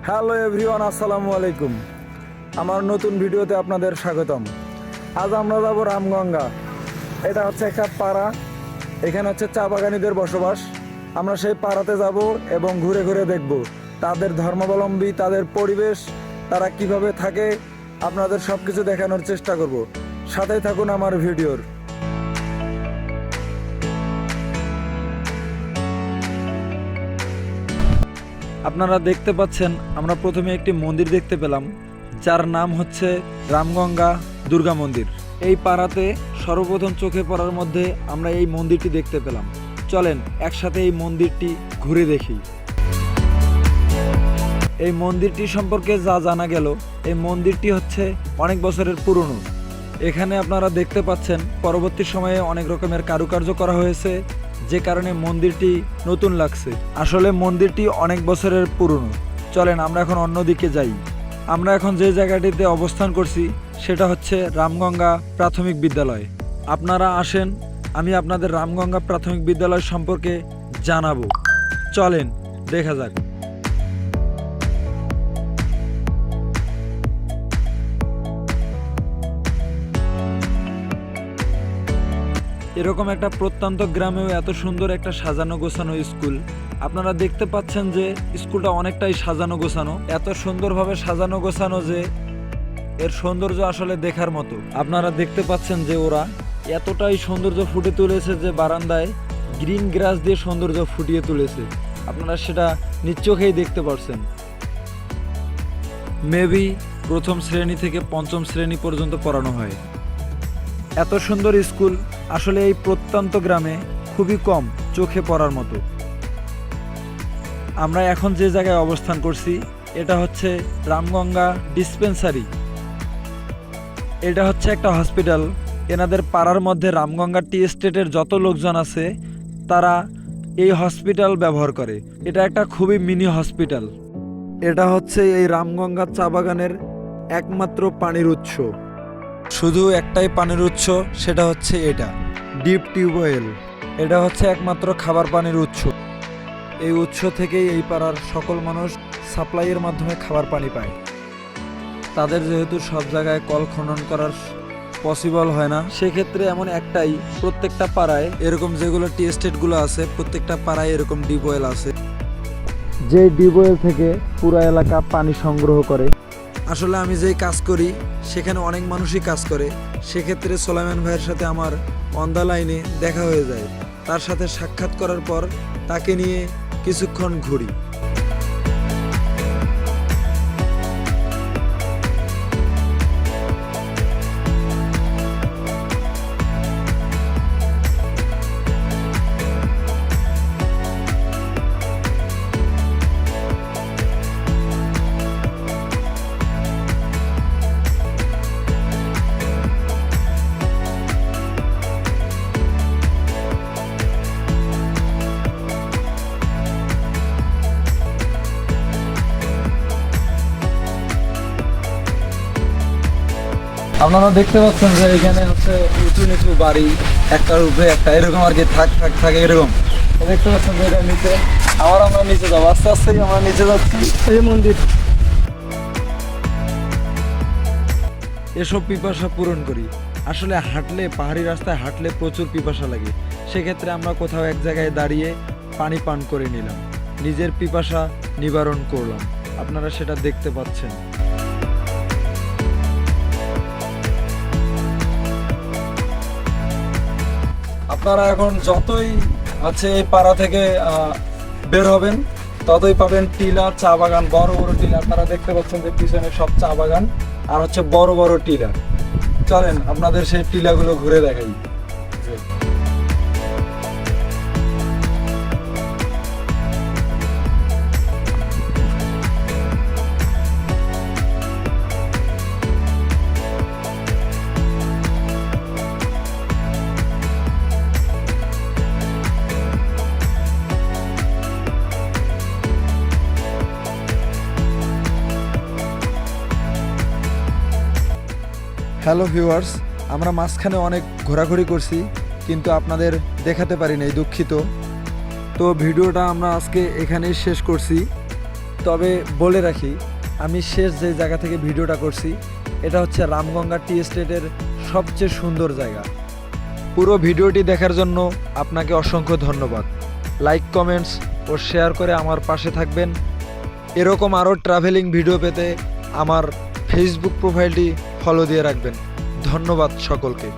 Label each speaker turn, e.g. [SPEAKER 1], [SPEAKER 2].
[SPEAKER 1] Hello everyone, আসসালামু আলাইকুম। আমার নতুন ভিডিওতে আপনাদের স্বাগতম। আজ আমরা যাব রামগঙ্গা। এটা হচ্ছে একটা পাড়া, এখানে হচ্ছে চা বাগানীদের বসবাস। আমরা সেই পাড়াতে যাব এবং ঘুরে ঘুরে দেখব তাদের ধর্মাবলম্বী, তাদের পরিবেশ, তারা কিভাবে থাকে, আপনাদের সব কিছু দেখানোর চেষ্টা করব। সাথেই থাকুন আমার ভিডিওর। আপনারা দেখতে পাচ্ছেন, আমরা প্রথমে একটি মন্দির দেখতে পেলাম, যার নাম হচ্ছে রামগঙ্গা দুর্গা মন্দির। এই পাড়াতে সর্বপ্রথম চোখে পড়ার মধ্যে আমরা এই মন্দিরটি দেখতে পেলাম। চলেন একসাথে এই মন্দিরটি ঘুরে দেখি। এই মন্দিরটি সম্পর্কে যা জানা গেল, এই মন্দিরটি হচ্ছে অনেক বছরের পুরনো। এখানে আপনারা দেখতে পাচ্ছেন পরবর্তী সময়ে অনেক রকমের কারুকার্য করা হয়েছে, যে কারণে মন্দিরটি নতুন লাগছে। আসলে মন্দিরটি অনেক বছরের পুরনো। চলেন আমরা এখন অন্যদিকে যাই। আমরা এখন যে জায়গাটিতে অবস্থান করছি সেটা হচ্ছে রামগঙ্গা প্রাথমিক বিদ্যালয়। আপনারা আসেন, আমি আপনাদের রামগঙ্গা প্রাথমিক বিদ্যালয় সম্পর্কে জানাবো। চলেন দেখা যাক। এরকম একটা প্রত্যন্ত গ্রামেও এত সুন্দর একটা সাজানো গোছানো স্কুল। আপনারা দেখতে পাচ্ছেন যে স্কুলটা অনেকটাই সাজানো গোছানো, এত সুন্দরভাবে সাজানো গোছানো যে এর সৌন্দর্য আসলে দেখার মতো। আপনারা দেখতে পাচ্ছেন যে ওরা এতটাই সৌন্দর্য ফুটে তুলেছে যে বারান্দায় গ্রিন গ্রাস দিয়ে সৌন্দর্য ফুটিয়ে তুলেছে। আপনারা সেটা নিজ চোখেই দেখতে পাচ্ছেন। মেবি প্রথম শ্রেণী থেকে পঞ্চম শ্রেণী পর্যন্ত পড়ানো হয়। এত সুন্দর স্কুল আসলে এই প্রত্যন্ত গ্রামে খুবই কম চোখে পড়ার মতো। আমরা এখন যে জায়গায় অবস্থান করছি এটা হচ্ছে রামগঙ্গা ডিসপেন্সারি। এটা হচ্ছে একটা হসপিটাল। এনাদের পাড়ার মধ্যে রামগঙ্গা টি এস্টেটের যত লোকজন আছে তারা এই হসপিটাল ব্যবহার করে। এটা একটা খুবই মিনি হসপিটাল। এটা হচ্ছে এই রামগঙ্গা চা বাগানের একমাত্র পানির উৎস। শুধু একটাই পানির উৎস, সেটা হচ্ছে এটা ডিপ টিউবওয়েল। এটা হচ্ছে একমাত্র খাবার পানির উৎস। এই উৎস থেকেই এই পাড়ার সকল মানুষ সাপ্লাইয়ের মাধ্যমে খাবার পানি পায়। তাদের যেহেতু সব জায়গায় কল খনন করার পসিবল হয় না, সেক্ষেত্রে এমন একটাই, প্রত্যেকটা পাড়ায় এরকম যেগুলো টি এস্টেটগুলো আছে প্রত্যেকটা পাড়ায় এরকম ডিপওয়েল আছে, যে ডিপওয়েল থেকে পুরো এলাকা পানি সংগ্রহ করে। আসলে আমি যেই কাজ করি সেখানে অনেক মানুষই কাজ করে। সেক্ষেত্রে সোলাইমান ভাইয়ের সাথে আমার অন দ্য লাইনে দেখা হয়ে যায়। তার সাথে সাক্ষাৎ করার পর তাকে নিয়ে কিছুক্ষণ ঘুরি। আপনারা দেখতে পাচ্ছেন যে এখানে হচ্ছে উঁচু নিচু বাড়ি, একটার উপরে একটা এরকম আর কি থাকে এরকম। দেখতে পাচ্ছেন যে এটা নিচে। আমরা নিচে যাবো, আস্তে আস্তে আমরা নিচে যাচ্ছি। এই মন্দির, এসব পিপাসা পূরণ করি। আসলে হাঁটলে, পাহাড়ি রাস্তায় হাঁটলে প্রচুর পিপাসা লাগে। সেক্ষেত্রে আমরা কোথাও এক জায়গায় দাঁড়িয়ে পানি পান করে নিলাম, নিজের পিপাসা নিবারণ করলাম। আপনারা সেটা দেখতে পাচ্ছেন। আপনারা এখন যতই আছে এই পাড়া থেকে বের হবেন ততই পাবেন টিলা, চা বাগান, বড় বড় টিলা। আপনারা দেখতে পাচ্ছেন যে পিছনে সব চা বাগান আর হচ্ছে বড় বড় টিলা। চলেন আপনাদের সেই টিলাগুলো ঘুরে দেখাই। হ্যালো ভিউয়ার্স, আমরা মাঝখানে অনেক ঘোরাঘুরি করছি কিন্তু আপনাদের দেখাতে পারি নাই, দুঃখিত। তো ভিডিওটা আমরা আজকে এখানেই শেষ করছি। তবে বলে রাখি, আমি শেষ যে জায়গা থেকে ভিডিওটা করছি এটা হচ্ছে রামগঙ্গা টি এস্টেটের সবচেয়ে সুন্দর জায়গা। পুরো ভিডিওটি দেখার জন্য আপনাকে অসংখ্য ধন্যবাদ। লাইক, কমেন্টস ও শেয়ার করে আমার পাশে থাকবেন। এরকম আরও ট্রাভেলিং ভিডিও পেতে আমার ফেসবুক প্রোফাইলটি ফলো দিয়ে রাখবেন। ধন্যবাদ সকলকে।